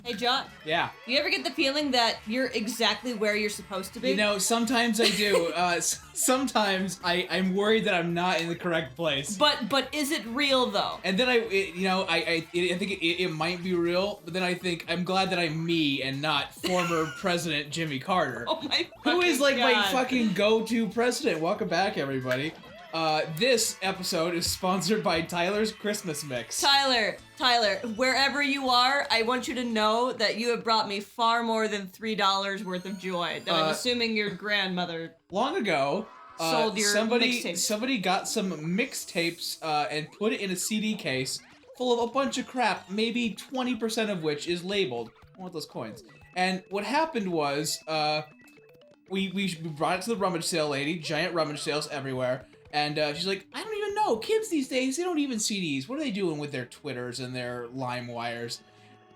Hey, John. Yeah. Do you ever get the feeling that you're exactly where you're supposed to be? You know, sometimes I do. Sometimes I'm worried that I'm not in the correct place. But is it real though? And then I think it might be real, but then I think I'm glad that I'm me and not former President Jimmy Carter. Oh my Who is like God. my fucking go-to president. Welcome back, everybody. This episode is sponsored by Tyler's Christmas Mix. Tyler, wherever you are, I want you to know that you have brought me far more than $3 worth of joy that I'm assuming your grandmother Long ago, sold your mixtapes. somebody got some mixtapes and put it in a CD case full of a bunch of crap, maybe 20% of which is labeled. I want those coins. And what happened was, we brought it to the rummage sale lady, giant rummage sales everywhere, and she's like, I don't even know, kids these days, they don't even CDs. What are they doing with their Twitters and their LimeWires?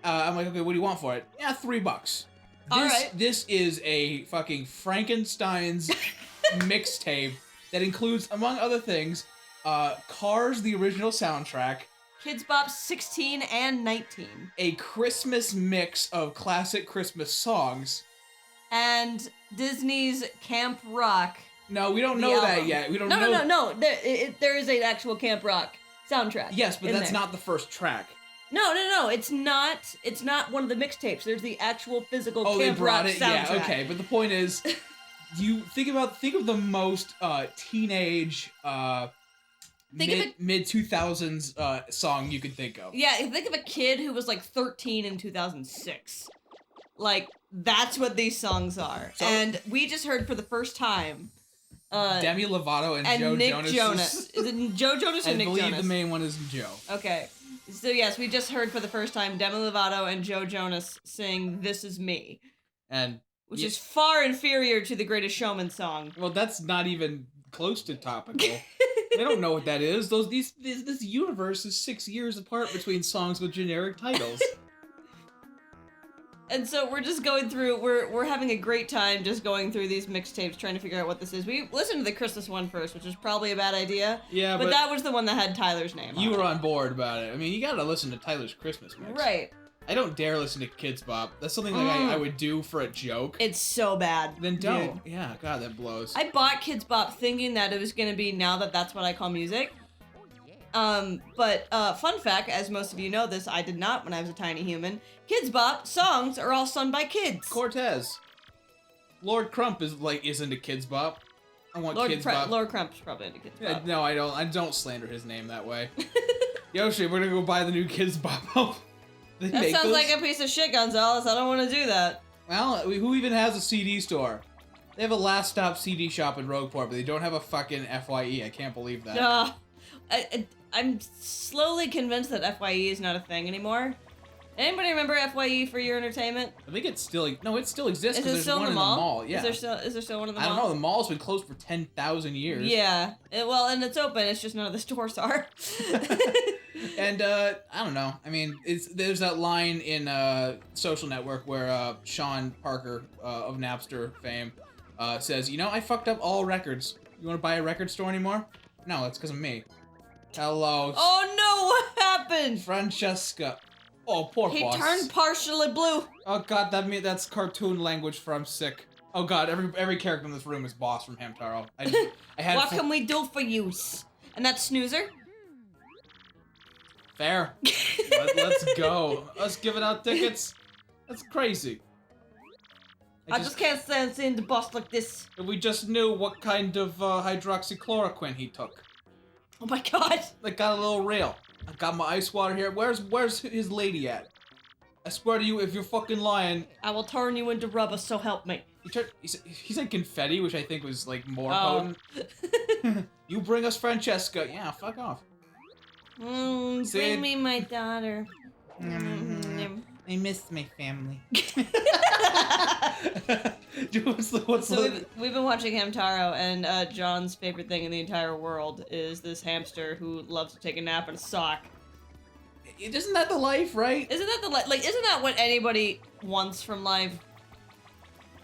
I'm like, okay, what do you want for it? Yeah, $3. This is a fucking Frankenstein's mixtape that includes, among other things, Cars, the original soundtrack, Kids Bop 16 and 19, a Christmas mix of classic Christmas songs, and Disney's Camp Rock. No, we don't know that yet. We don't know. No. There is an actual Camp Rock soundtrack. Yes, but that's not the first track. No. It's not one of the mixtapes. There's the actual physical Camp Rock soundtrack. Yeah, okay. But the point is, you think of the most teenage mid 2000s song you could think of. Yeah, think of a kid who was like 13 in 2006. Like, that's what these songs are. So, and we just heard for the first time Demi Lovato and Joe Nick Jonas. Jonas. Is it Joe Jonas or Nick Jonas? I believe the main one is Joe. Okay. So yes, we just heard for the first time Demi Lovato and Joe Jonas sing This Is Me. Which is far inferior to the Greatest Showman song. Well, that's not even close to topical. They don't know what that is. This universe is 6 years apart between songs with generic titles. And so we're just going through, we're having a great time just going through these mixtapes, trying to figure out what this is. We listened to the Christmas one first, which was probably a bad idea. Yeah, but that was the one that had Tyler's name on it. You were on board about it. I mean, you gotta listen to Tyler's Christmas Mix. Right. I don't dare listen to Kids Bop. That's something like I would do for a joke. It's so bad. Then don't. Dude. Yeah, God, that blows. I bought Kids Bop thinking that it was gonna be now that that's what I call music. But fun fact, as most of you know this, I did not when I was a tiny human. Kids Bop songs are all sung by kids. Cortez. Lord Crump is into Kids Bop. I want Kids Bop. Lord Crump's probably into Kids Bop. No, I don't. I don't slander his name that way. Yoshi, we're gonna go buy the new Kids Bop. That sounds like a piece of shit, Gonzalez. I don't want to do that. Well, who even has a CD store? They have a Last Stop CD shop in Rogueport, but they don't have a fucking FYE. I can't believe that. I'm slowly convinced that FYE is not a thing anymore. Anybody remember FYE for your entertainment? I think it still exists because there's one in the mall. mall. Yeah. Is there still one in the mall? I don't know. The mall's been closed for 10,000 years. Yeah. And it's open. It's just none of the stores are. And I don't know. I mean, there's that line in Social Network where Sean Parker of Napster fame says, "You know, I fucked up all records. You want to buy a record store anymore? No, that's because of me." Hello. Oh no! What happened? Francesca. Oh, poor He boss. turned partially blue. Oh God, that's cartoon language for I'm sick. Oh God, every character in this room is Boss from Hamtaro. I had. What can we do for you? And that snoozer? Fair. Let's go. Us giving out tickets? That's crazy. I just can't stand seeing the boss like this. If we just knew what kind of hydroxychloroquine he took. Oh my God. Like, got a little real. I got my ice water here. Where's his lady at? I swear to you, if you're fucking lying. I will turn you into rubber, so help me. He said confetti, which I think was like more potent. You bring us Francesca. Yeah, fuck off. Bring me my daughter. I miss my family. We've been watching Hamtaro, and John's favorite thing in the entire world is this hamster who loves to take a nap in a sock. Isn't that the life, right? Isn't that the life? Like, isn't that what anybody wants from life?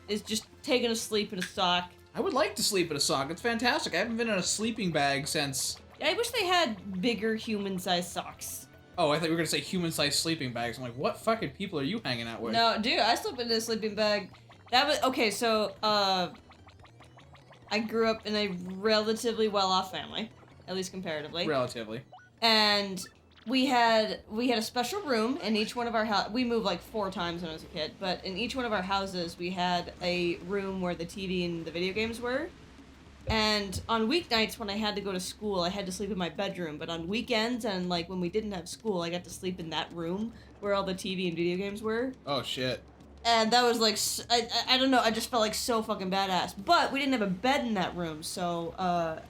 Is just taking a sleep in a sock. I would like to sleep in a sock. It's fantastic. I haven't been in a sleeping bag since... I wish they had bigger human-sized socks. Oh, I thought you were gonna say human-sized sleeping bags. I'm like, what fucking people are you hanging out with? No, dude, I slept in a sleeping bag. That was okay. So, I grew up in a relatively well-off family, at least comparatively. Relatively. And we had a special room in each one of our house. We moved like 4 times when I was a kid, but in each one of our houses, we had a room where the TV and the video games were. And on weeknights when I had to go to school, I had to sleep in my bedroom. But on weekends and like when we didn't have school, I got to sleep in that room where all the TV and video games were. Oh shit. And that was like, I don't know, I just felt like so fucking badass. But we didn't have a bed in that room, so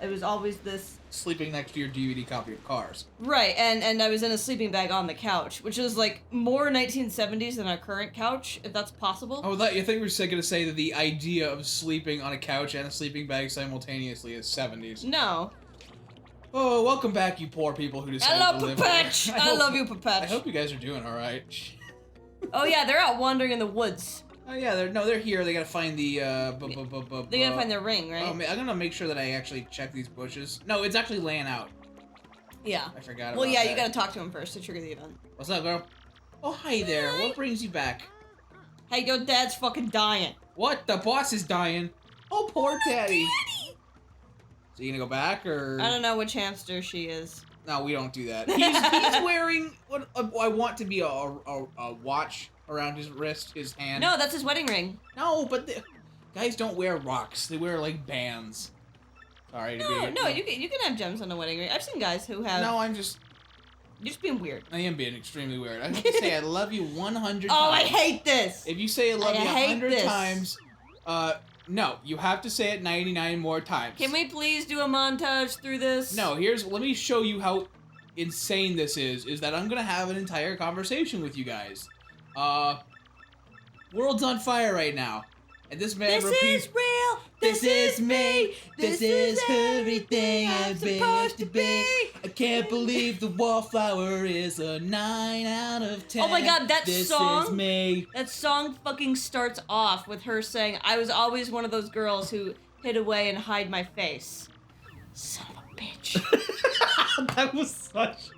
it was always this... Sleeping next to your DVD copy of Cars. Right, and I was in a sleeping bag on the couch, which is like more 1970s than our current couch, if that's possible. Oh, I think we were going to say that the idea of sleeping on a couch and a sleeping bag simultaneously is 70s. No. Oh, welcome back, you poor people who decided to live Papatch! here. I love you, Papatch. I hope you guys are doing alright. Oh yeah, they're out wandering in the woods. Oh yeah, they're here. They gotta find the They gotta find their ring, right? Oh, I'm gonna make sure that I actually check these bushes. No, it's actually laying out. Yeah. I forgot about Well, yeah, that. you gotta talk to him first to trigger the event. What's up, girl? Oh, hi there. Hi. What brings you back? Hey, your dad's fucking dying. What? The boss is dying. Oh, poor Daddy. So you gonna go back, or? I don't know which hamster she is. No, we don't do that. He's wearing what I want to be a watch around his wrist, his hand. No, that's his wedding ring. No, but guys don't wear rocks. They wear like bands. Sorry to be. No, you can have gems on a wedding ring. I've seen guys who have. No, I'm just. You're just being weird. I am being extremely weird. I have to say I love you 100 times. Oh, I hate this. If you say I love you hate 100 this. times, no, you have to say it 99 more times. Can we please do a montage through this? No, let me show you how insane this is that I'm gonna have an entire conversation with you guys. World's on fire right now. And this man repeats, This is real. "This is me. This is everything I'm supposed to be. I can't believe the wallflower is a 9 out of 10. Oh my god, that this song. is me." That song fucking starts off with her saying, "I was always one of those girls who hid away and hide my face." Son of a bitch. That was such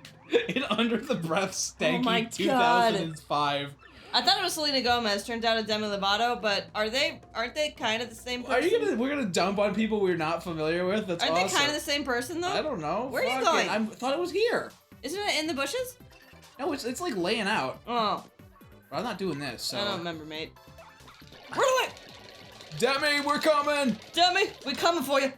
an under the breath stanky Oh my 2005. I thought it was Selena Gomez. Turns out it's Demi Lovato, but aren't they kind of the same person? We're gonna dump on people we're not familiar with? That's Aren't awesome. they kind of the same person though? I don't know. Where are you Fuck going? it. I thought it was here. Isn't it in the bushes? No, it's like laying out. Oh, But I'm not doing this, so. I don't remember, mate. Run away! Demi, we're coming! Demi, we coming for you.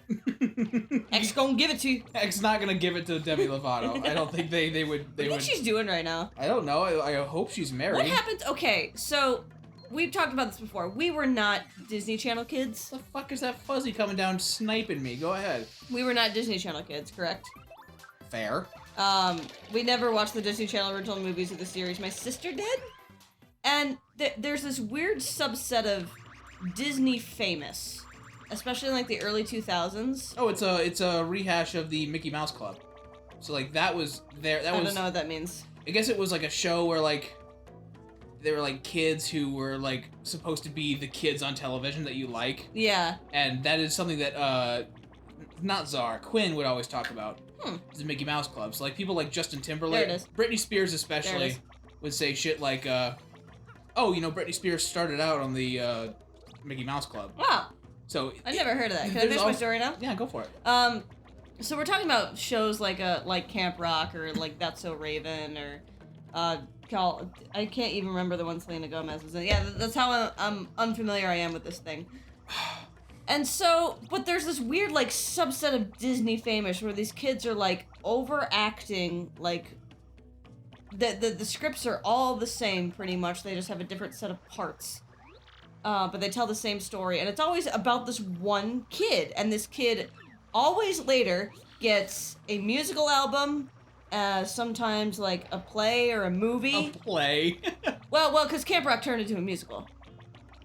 X gonna give it to you. X not gonna give it to Demi Lovato. I don't think they would. What do you think she's doing right now? I don't know. I hope she's married. What happened? Okay, so we've talked about this before. We were not Disney Channel kids. What the fuck is that fuzzy coming down sniping me? Go ahead. We were not Disney Channel kids, correct? Fair. We never watched the Disney Channel original movies of the series. My sister did. And there's this weird subset of Disney famous, especially in like the early 2000s. Oh, it's a rehash of the Mickey Mouse Club. So like that was there. I don't know what that means. I guess it was like a show where like they were like kids who were like supposed to be the kids on television that you like. Yeah. And that is something that not Czar, Quinn would always talk about. Hmm. Is the Mickey Mouse Club. So like people like Justin Timberlake, There it is. Britney Spears There especially it is. would say shit like oh, you know, Britney Spears started out on the Mickey Mouse Club. Wow. So I never heard of that. Can I there's finish my also- story now? Yeah, go for it. So we're talking about shows like Camp Rock or like That's So Raven or I can't even remember the one Selena Gomez was in. Yeah, that's how unfamiliar I am with this thing. And so, but there's this weird like subset of Disney famous where these kids are like overacting, like the scripts are all the same pretty much. They just have a different set of parts. But they tell the same story, and it's always about this one kid, and this kid always later gets a musical album, sometimes like a play or a movie. A play? Well, because Camp Rock turned into a musical.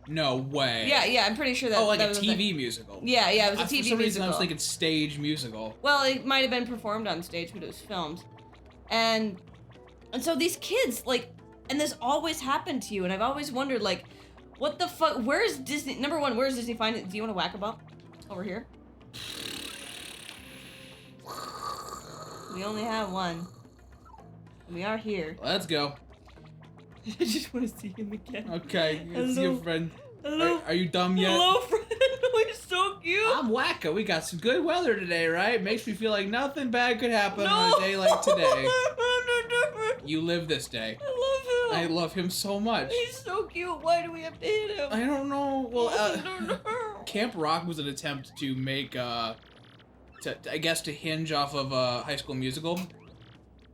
No way. Yeah, I'm pretty sure that. Oh, like that a was TV musical. Yeah, it was a For TV some reason, musical. I was thinking stage musical. Well, it might have been performed on stage, but it was filmed, and so these kids like, and this always happened to you, and I've always wondered like, what the fuck? Where's Disney? Number one, where's Disney find it? Do you want to whack a bump? Over here. We only have one. We are here. Let's go. I just want to see him again. Okay, it's your friend. Hello. Are you dumb yet? Hello, friend. He's so cute. I'm Wacko. We got some good weather today, right? Makes me feel like nothing bad could happen on a day like today. You live this day. I love him. I love him so much. He's so cute. Why do we have to hit him? I don't know. Well, I don't know. Camp Rock was an attempt to make, I guess, to hinge off of High School Musical.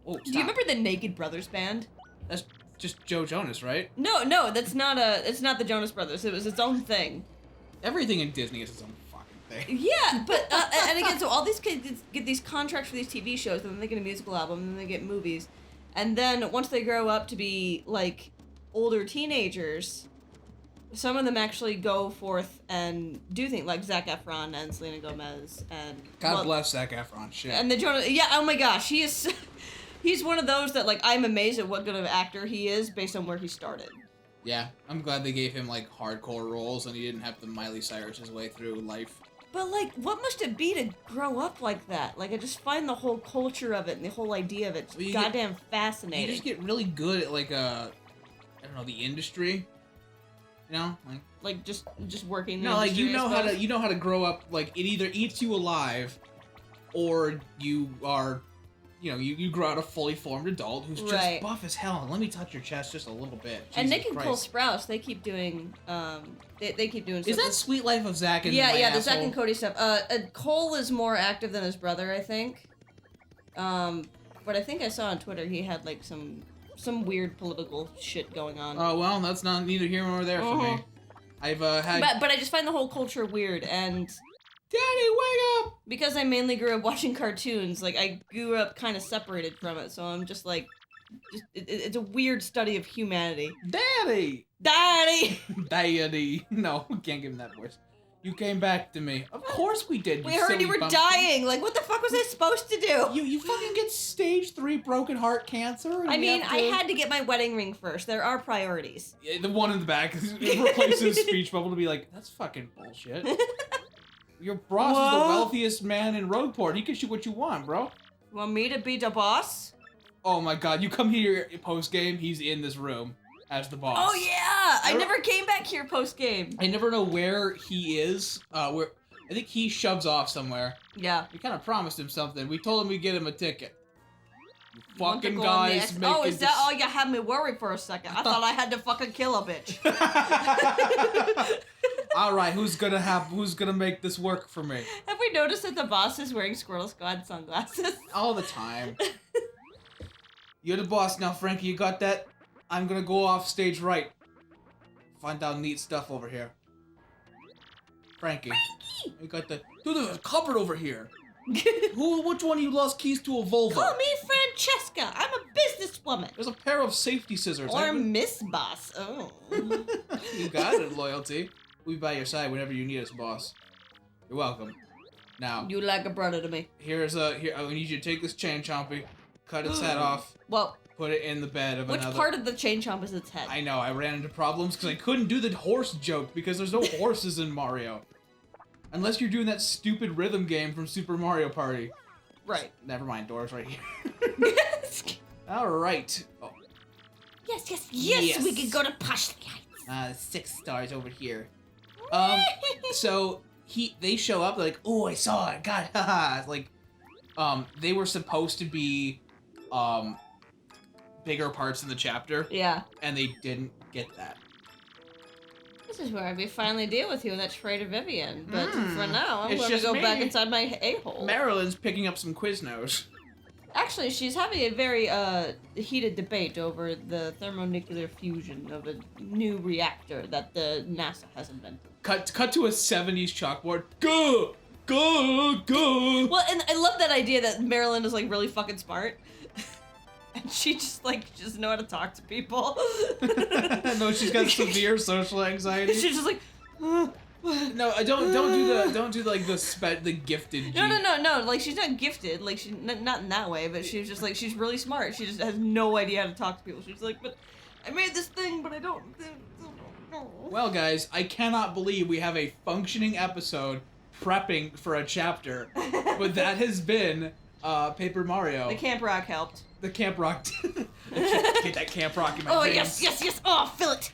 Oh, stop. Do you remember the Naked Brothers band? That's just Joe Jonas, right? No, that's not it's not the Jonas Brothers. It was its own thing. Everything in Disney is its own fucking thing. Yeah, but and again, so all these kids get these contracts for these TV shows, and then they get a musical album, and then they get movies, and then once they grow up to be like older teenagers, some of them actually go forth and do things like Zac Efron and Selena Gomez and God bless Zac Efron. Shit. and the Jonas. Yeah, oh my gosh, he is. He's one of those that, like, I'm amazed at what good of an actor he is based on where he started. Yeah, I'm glad they gave him, like, hardcore roles and he didn't have to Miley Cyrus his way through life. But, like, what must it be to grow up like that? Like, I just find the whole culture of it and the whole idea of it goddamn fascinating. You just get really good at, like, I don't know, the industry. You know? Like, just working No, like, you know how to grow up, like, it either eats you alive or you are... You know, you grow out a fully formed adult who's just buff as hell. And let me touch your chest just a little bit. Jesus and Nick and Christ. Cole Sprouse, they keep doing, they keep doing stuff. Is that Sweet Life of Zack and Yeah, the Zack and Cody stuff. Cole is more active than his brother, I think. But I think I saw on Twitter he had, like, some weird political shit going on. Oh, well, that's neither here nor there for me. I've, had... But I just find the whole culture weird, and... Daddy, wake up! Because I mainly grew up watching cartoons, like, I grew up kind of separated from it, so I'm just like, it's a weird study of humanity. Daddy! Daddy! Daddy. No, we can't give him that voice. You came back to me. Of course we did, We heard you were dying! Like, what the fuck was I supposed to do? You fucking get stage 3 broken heart cancer? I mean, I had to get my wedding ring first. There are priorities. Yeah, the one in the back replaces speech bubble to be like, that's fucking bullshit. Your boss is the wealthiest man in Rogueport. He can shoot what you want, bro. You want me to be the boss? Oh my god, you come here post-game, he's in this room as the boss. Oh yeah! I never came back here post-game. I never know where he is. I think he shoves off somewhere. Yeah. We kind of promised him something. We told him we'd get him a ticket. You fucking guys guys making... Oh, is that all you had me worried for a second? I thought I had to fucking kill a bitch. All right, who's gonna make this work for me? Have we noticed that the boss is wearing Squirrel Squad sunglasses? All the time. You're the boss now, Frankie. You got that? I'm gonna go off stage right. Find out neat stuff over here. Frankie. You got the... Dude, there's a cupboard over here. Which one of you lost keys to a Volvo? Call me Francesca. I'm a businesswoman. There's a pair of safety scissors. Or Miss Boss. Oh. You got it, loyalty. We'll be by your side whenever you need us, boss. You're welcome. Now. You like a brother to me. Here, I need you to take this chain chompy, cut its head off. Well. Put it in the bed of another. Which part of the chain chomp is its head? I know, I ran into problems because I couldn't do the horse joke because there's no horses in Mario. Unless you're doing that stupid rhythm game from Super Mario Party. Right. Never mind, door's right here. Alright. Oh. Yes, we can go to Posh Heights. 6 stars over here. So they show up like, oh, I saw it, God, haha. Like, they were supposed to be, bigger parts in the chapter. Yeah. And they didn't get that. This is where we finally deal with you in that Trader Vivian. But for now, I'm going to go me. back inside my a-hole. Marilyn's picking up some Quiznos. Actually, she's having a very heated debate over the thermonuclear fusion of a new reactor that the NASA has invented. Cut to a 70s chalkboard. Go! Go! Go! Well, and I love that idea that Marilyn is, like, really fucking smart. And she just know how to talk to people. No, she's got severe social anxiety. She's just like, no, don't do the gifted. No. Like, she's not gifted. Like, she's not in that way. But she's just like, she's really smart. She just has no idea how to talk to people. She's like, but I made this thing, but I don't know. Well, guys, I cannot believe we have a functioning episode prepping for a chapter, but that has been Paper Mario. The Camp Rock helped. The Camp Rock. Get that Camp Rock in my Oh, veins. yes. Oh, fill it.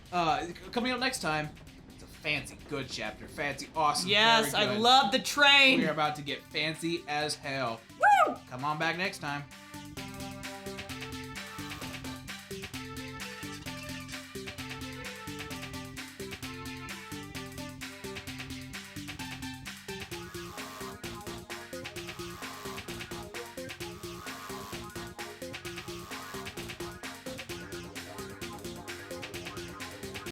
Coming up next time, it's a fancy, good chapter. Fancy, awesome. Yes, very I good. love the train. We are about to get fancy as hell. Woo! Come on back next time.